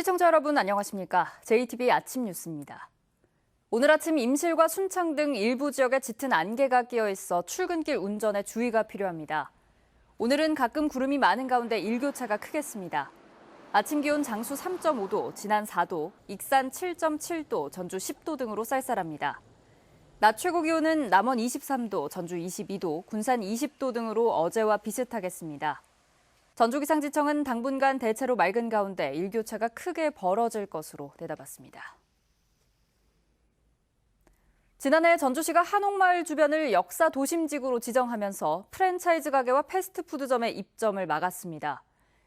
시청자 여러분 안녕하십니까? JTBC 아침 뉴스입니다. 오늘 아침 임실과 순창 등 일부 지역에 짙은 안개가 끼어 있어 출근길 운전에 주의가 필요합니다. 오늘은 가끔 구름이 많은 가운데 일교차가 크겠습니다. 아침 기온 장수 3.5도, 진안 4도, 익산 7.7도, 전주 10도 등으로 쌀쌀합니다. 낮 최고 기온은 남원 23도, 전주 22도, 군산 20도 등으로 어제와 비슷하겠습니다. 전주기상지청은 당분간 대체로 맑은 가운데 일교차가 크게 벌어질 것으로 내다봤습니다. 지난해 전주시가 한옥마을 주변을 역사 도심지구로 지정하면서 프랜차이즈 가게와 패스트푸드점의 입점을 막았습니다.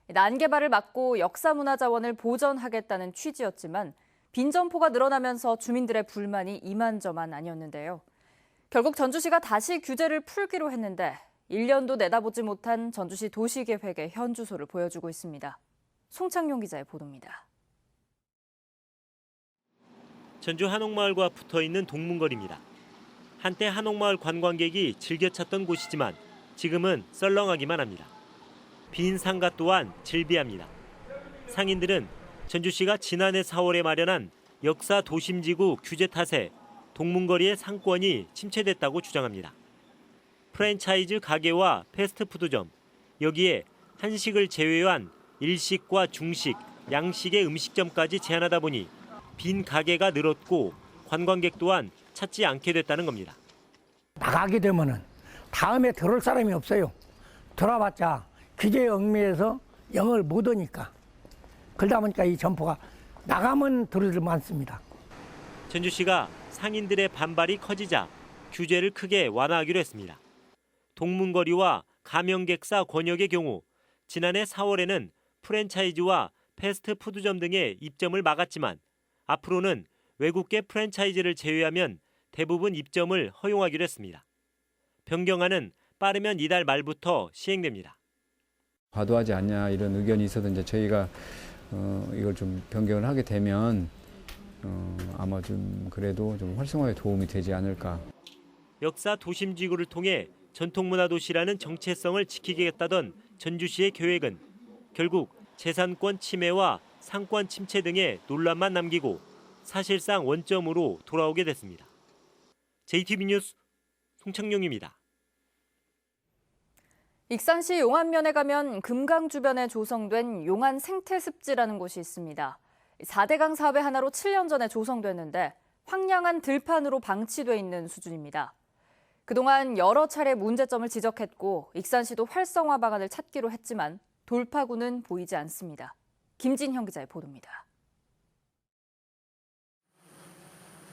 난개발을 막고 역사문화자원을 보전하겠다는 취지였지만 빈점포가 늘어나면서 주민들의 불만이 이만저만 아니었는데요. 결국 전주시가 다시 규제를 풀기로 했는데 1년도 내다보지 못한 전주시 도시계획의 현주소를 보여주고 있습니다. 송창용 기자의 보도입니다. 전주 한옥마을과 붙어있는 동문거리입니다. 한때 한옥마을 관광객이 즐겨 찾던 곳이지만 지금은 썰렁하기만 합니다. 빈 상가 또한 질비합니다. 상인들은 전주시가 지난해 4월에 마련한 역사 도심지구 규제 탓에 동문거리의 상권이 침체됐다고 주장합니다. 프랜차이즈 가게와 패스트푸드점, 여기에 한식을 제외한 일식과 중식, 양식의 음식점까지 제한하다 보니 빈 가게가 늘었고 관광객 또한 찾지 않게 됐다는 겁니다. 나가게 되면은 다음에 들어올 사람이 없어요. 들어봤자 규제에 얽매여서 영업을 못 하니까. 그러다 보니까 이 점포가 나가면 들어들 많습니다. 전주시가 상인들의 반발이 커지자 규제를 크게 완화하기로 했습니다. 동문거리와 가명객사 권역의 경우 지난해 4월에는 프랜차이즈와 패스트푸드점 등의 입점을 막았지만 앞으로는 외국계 프랜차이즈를 제외하면 대부분 입점을 허용하기로 했습니다. 변경안은 빠르면 이달 말부터 시행됩니다. 과도하지 않냐 이런 의견이 있어서 이제 저희가 이걸 좀 변경을 하게 되면 아마 좀 그래도 좀 활성화에 도움이 되지 않을까. 역사 도심지구를 통해 전통문화도시라는 정체성을 지키겠다던 전주시의 계획은 결국 재산권 침해와 상권 침체 등의 논란만 남기고 사실상 원점으로 돌아오게 됐습니다. JTBC 뉴스 송창용입니다. 익산시 용안면에 가면 금강 주변에 조성된 용안 생태습지라는 곳이 있습니다. 4대강 사업의 하나로 7년 전에 조성됐는데 황량한 들판으로 방치돼 있는 수준입니다. 그동안 여러 차례 문제점을 지적했고 익산시도 활성화 방안을 찾기로 했지만 돌파구는 보이지 않습니다. 김진형 기자의 보도입니다.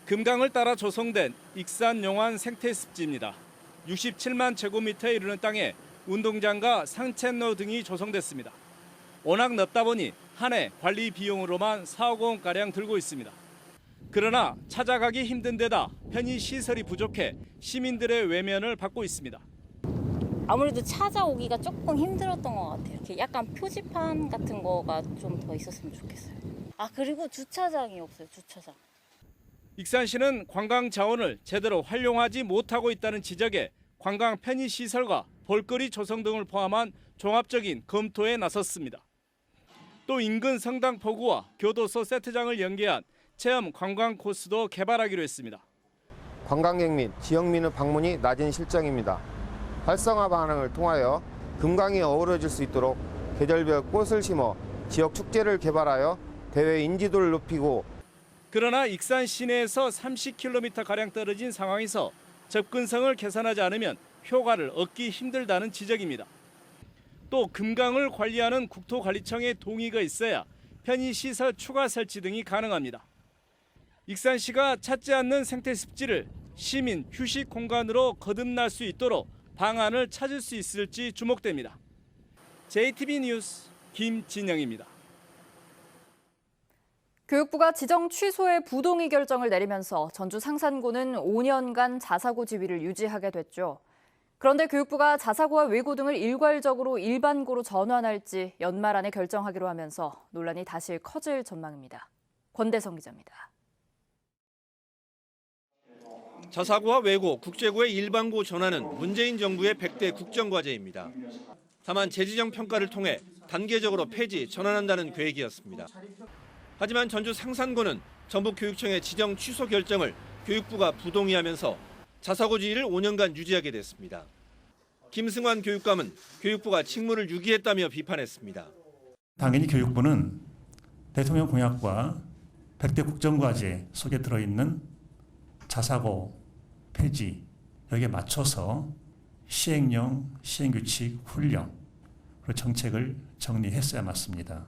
금강을 따라 조성된 익산 용안 생태습지입니다. 67만 제곱미터에 이르는 땅에 운동장과 산책로 등이 조성됐습니다. 워낙 넓다 보니 한 해 관리 비용으로만 4억 원가량 들고 있습니다. 그러나 찾아가기 힘든 데다 편의시설이 부족해 시민들의 외면을 받고 있습니다. 아무래도 찾아오기가 조금 힘들었던 것 같아요. 이렇게 약간 표지판 같은 거가 좀 더 있었으면 좋겠어요. 그리고 주차장이 없어요, 주차장. 익산시는 관광 자원을 제대로 활용하지 못하고 있다는 지적에 관광 편의시설과 볼거리 조성 등을 포함한 종합적인 검토에 나섰습니다. 또 인근 성당 포구와 교도소 세트장을 연계한 체험 관광 코스도 개발하기로 했습니다. 관광객 및 지역민의 방문이 낮은 실정입니다. 활성화 방안을 통하여 금강이 어우러질 수 있도록 계절별 꽃을 심어 지역 축제를 개발하여 대외 인지도를 높이고 그러나 익산 시내에서 30km가량 떨어진 상황에서 접근성을 개선하지 않으면 효과를 얻기 힘들다는 지적입니다. 또 금강을 관리하는 국토관리청의 동의가 있어야 편의시설 추가 설치 등이 가능합니다. 익산시가 찾지 않는 생태습지를 시민 휴식 공간으로 거듭날 수 있도록 방안을 찾을 수 있을지 주목됩니다. JTBC 뉴스 김진영입니다. 교육부가 지정 취소의 부동의 결정을 내리면서 전주 상산고는 5년간 자사고 지위를 유지하게 됐죠. 그런데 교육부가 자사고와 외고 등을 일괄적으로 일반고로 전환할지 연말 안에 결정하기로 하면서 논란이 다시 커질 전망입니다. 권대성 기자입니다. 자사고와 외고, 국제고의 일반고 전환은 문재인 정부의 100대 국정과제입니다. 다만 재지정 평가를 통해 단계적으로 폐지, 전환한다는 계획이었습니다. 하지만 전주 상산고는 전북교육청의 지정 취소 결정을 교육부가 부동의하면서 자사고주의를 5년간 유지하게 됐습니다. 김승환 교육감은 교육부가 직무를 유기했다며 비판했습니다. 당연히 교육부는 대통령 공약과 100대 국정과제 속에 들어있는 자사고 폐지 여기에 맞춰서 시행령, 시행규칙, 훈령 그리고 정책을 정리했어야 맞습니다.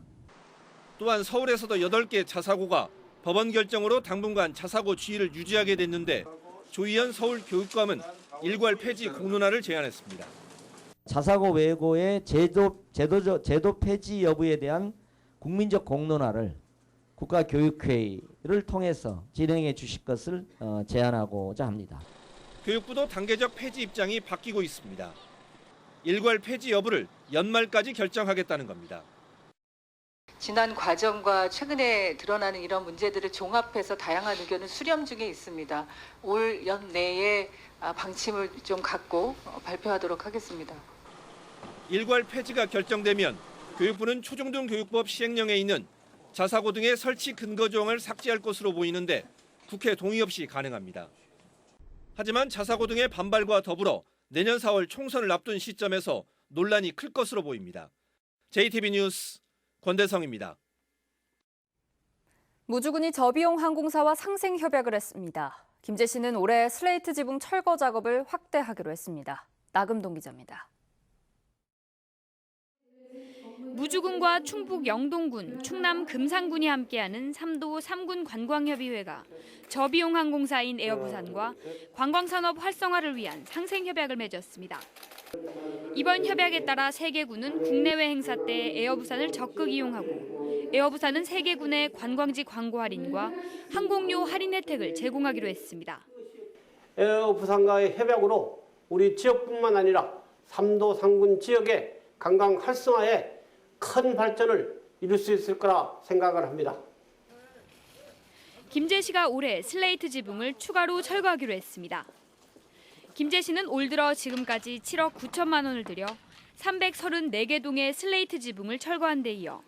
또한 서울에서도 8개 자사고가 법원 결정으로 당분간 자사고 주의를 유지하게 됐는데 조희연 서울교육감은 일괄 폐지 공론화를 제안했습니다. 자사고 외고의 제도 폐지 여부에 대한 국민적 공론화를 국가교육회의를 통해서 진행해 주실 것을 제안하고자 합니다. 교육부도 단계적 폐지 입장이 바뀌고 있습니다. 일괄 폐지 여부를 연말까지 결정하겠다는 겁니다. 지난 과정과 최근에 드러나는 이런 문제들을 종합해서 다양한 의견을 수렴 중에 있습니다. 올 연내에 방침을 좀 갖고 발표하도록 하겠습니다. 일괄 폐지가 결정되면 교육부는 초중등교육법 시행령에 있는 자사고 등의 설치 근거 조항을 삭제할 것으로 보이는데 국회 동의 없이 가능합니다. 하지만 자사고 등의 반발과 더불어 내년 4월 총선을 앞둔 시점에서 논란이 클 것으로 보입니다. JTB 뉴스 권대성입니다. 무주군이 저비용 항공사와 상생 협약을 했습니다. 김제시는 올해 슬레이트 지붕 철거 작업을 확대하기로 했습니다. 나금동 기자입니다. 무주군과 충북 영동군, 충남 금산군이 함께하는 3도 3군 관광협의회가 저비용 항공사인 에어부산과 관광산업 활성화를 위한 상생 협약을 맺었습니다. 이번 협약에 따라 3개 군은 국내외 행사 때 에어부산을 적극 이용하고 에어부산은 3개 군의 관광지 광고 할인과 항공료 할인 혜택을 제공하기로 했습니다. 에어부산과의 협약으로 우리 지역뿐만 아니라 3도 3군 지역의 관광 활성화에 큰 발전을 이룰 수 있을 거라 생각을 합니다. 김제시가 올해 슬레이트 지붕을 추가로 철거하기로 했습니다. 김제시는 올 들어 지금까지 7억 9천만 원을 들여 334개 동의 슬레이트 지붕을 철거한 데 이어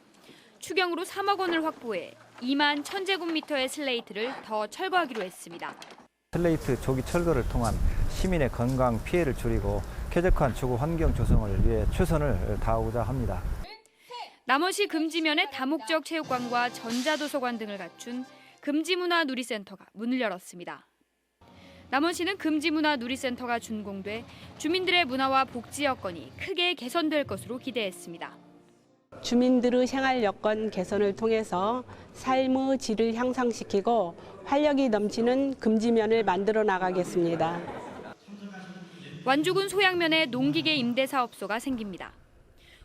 추경으로 3억 원을 확보해 2만 1,000제곱미터의 슬레이트를 더 철거하기로 했습니다. 슬레이트 조기 철거를 통한 시민의 건강 피해를 줄이고 쾌적한 주거 환경 조성을 위해 최선을 다하고자 합니다. 남원시 금지면에 다목적 체육관과 전자도서관 등을 갖춘 금지문화누리센터가 문을 열었습니다. 남원시는 금지문화누리센터가 준공돼 주민들의 문화와 복지 여건이 크게 개선될 것으로 기대했습니다. 주민들의 생활 여건 개선을 통해서 삶의 질을 향상시키고 활력이 넘치는 금지면을 만들어 나가겠습니다. 완주군 소양면에 농기계 임대사업소가 생깁니다.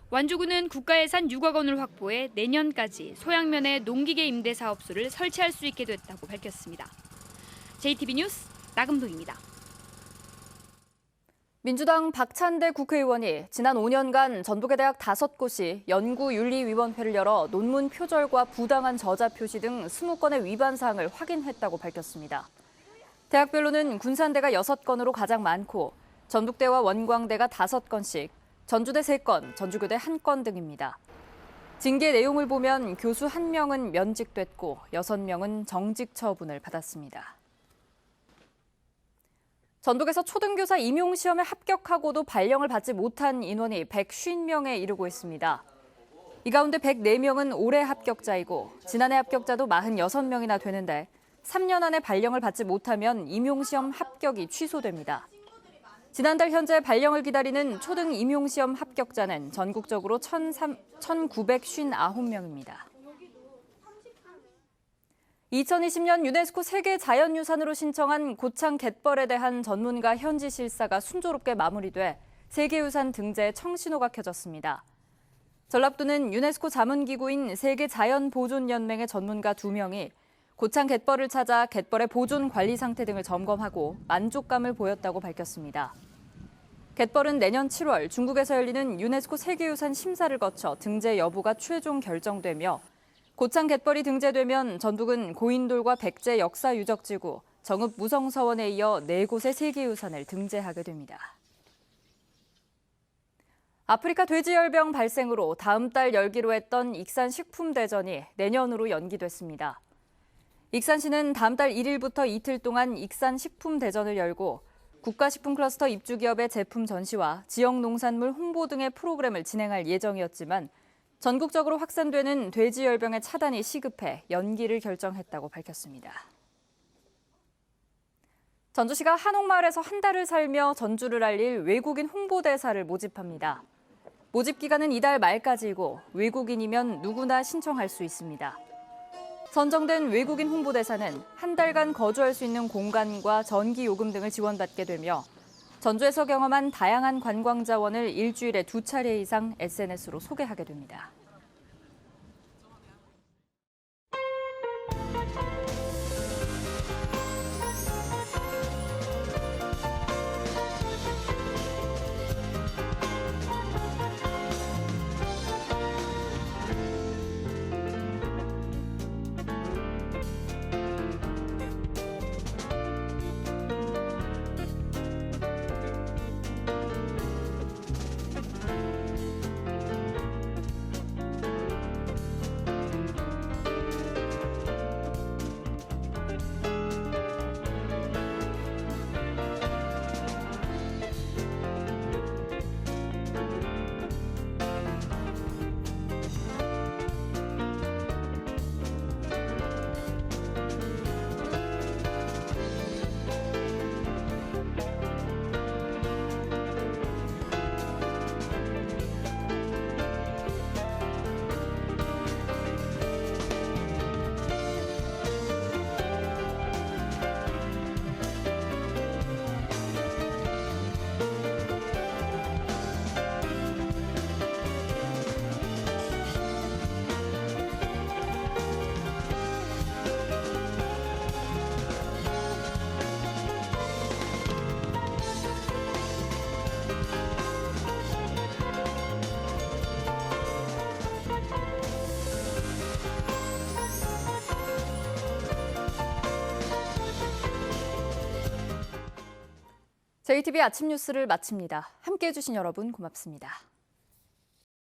완주군은 국가예산 6억 원을 확보해 내년까지 소양면에 농기계 임대사업소를 설치할 수 있게 됐다고 밝혔습니다. JTB 뉴스 나금동입니다. 민주당 박찬대 국회의원이 지난 5년간 전북의 대학 5곳이 연구윤리위원회를 열어 논문 표절과 부당한 저자 표시 등 20건의 위반 사항을 확인했다고 밝혔습니다. 대학별로는 군산대가 6건으로 가장 많고 전북대와 원광대가 5건씩, 전주대 3건, 전주교대 1건 등입니다. 징계 내용을 보면 교수 1명은 면직됐고 6명은 정직 처분을 받았습니다. 전북에서 초등교사 임용시험에 합격하고도 발령을 받지 못한 인원이 150명에 이르고 있습니다. 이 가운데 104명은 올해 합격자이고 지난해 합격자도 46명이나 되는데 3년 안에 발령을 받지 못하면 임용시험 합격이 취소됩니다. 지난달 현재 발령을 기다리는 초등 임용시험 합격자는 전국적으로 1,959명입니다. 2020년 유네스코 세계 자연유산으로 신청한 고창 갯벌에 대한 전문가 현지 실사가 순조롭게 마무리돼 세계유산 등재에 청신호가 켜졌습니다. 전라북도는 유네스코 자문기구인 세계자연보존연맹의 전문가 2명이 고창 갯벌을 찾아 갯벌의 보존 관리 상태 등을 점검하고 만족감을 보였다고 밝혔습니다. 갯벌은 내년 7월 중국에서 열리는 유네스코 세계유산 심사를 거쳐 등재 여부가 최종 결정되며 고창 갯벌이 등재되면 전북은 고인돌과 백제 역사유적지구, 정읍 무성서원에 이어 4곳의 세계유산을 등재하게 됩니다. 아프리카 돼지열병 발생으로 다음 달 열기로 했던 익산 식품대전이 내년으로 연기됐습니다. 익산시는 다음 달 1일부터 이틀 동안 익산 식품대전을 열고 국가식품클러스터 입주기업의 제품 전시와 지역 농산물 홍보 등의 프로그램을 진행할 예정이었지만 전국적으로 확산되는 돼지열병의 차단이 시급해 연기를 결정했다고 밝혔습니다. 전주시가 한옥마을에서 한 달을 살며 전주를 알릴 외국인 홍보대사를 모집합니다. 모집 기간은 이달 말까지이고 외국인이면 누구나 신청할 수 있습니다. 선정된 외국인 홍보대사는 한 달간 거주할 수 있는 공간과 전기 요금 등을 지원받게 되며 전주에서 경험한 다양한 관광 자원을 일주일에 2차례 이상 SNS로 소개하게 됩니다. JTB 아침 뉴스를 마칩니다. 함께해 주신 여러분 고맙습니다.